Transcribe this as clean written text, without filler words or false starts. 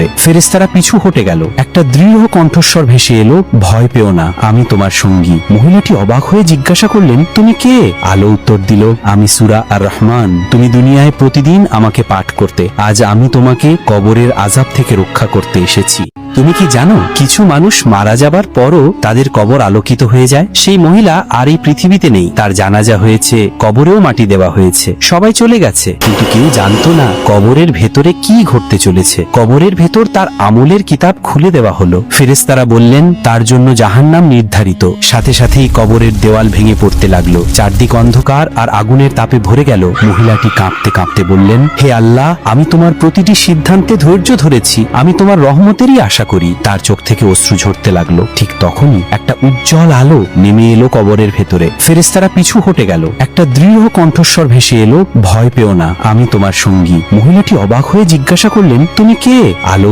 ভেতরে। ফেরেশতারা পিছু হটে গেল। একটা দৃঢ় কণ্ঠস্বর ভেসে এলো, ভয় পেও না, আমি তোমার সঙ্গী। মহিলাটি অবাক হয়ে জিজ্ঞাসা করলেন, তুমি কে? আলো উত্তর দিল, আমি সূরা আর রহমান। তুমি দুনিয়ায় প্রতিদিন আমাকে পাঠ করতে, আজ আমি তোমাকে কবরের আযাব থেকে রক্ষা করতে এসেছি। তুমি কি জানো, কিছু মানুষ মারা যাবার পরও তাদের কবর আলোকিত হয়ে যায়? সেই মহিলা আর এই পৃথিবীতে নেই, তার জানাজা হয়েছে, কবরেও মাটি দেওয়া হয়েছে, সবাই চলে গেছে, কিন্তু কেউ জানতো না কবরের ভেতরে কি ঘটতে চলেছে। কবরের ভেতর তার আমলের কিতাব খুলে দেওয়া হলো। ফেরেশতারা বললেন, তার জন্য জাহান্নাম নির্ধারিত। সাথে সাথেই কবরের দেওয়াল ভেঙে পড়তে লাগলো, চারদিক অন্ধকার আর আগুনের তাপে ভরে গেল। মহিলাটি কাঁপতে কাঁপতে বললেন, হে আল্লাহ, আমি তোমার প্রতিটি সিদ্ধান্তে ধৈর্য ধরেছি, আমি তোমার রহমতেরই আশা করি। তার চোখ থেকে অশ্রু ঝরতে লাগলো। ঠিক তখনই একটা উজ্জ্বল আলো নেমে এলো কবরের ভেতরে। ফেরেশতারা পিছু হটে গেল। একটা দৃঢ় কণ্ঠস্বর ভেসে এলো, ভয় পেও না, আমি তোমার সঙ্গী। মহিলাটি অবাক হয়ে জিজ্ঞাসা করলেন, তুমি কে? আলো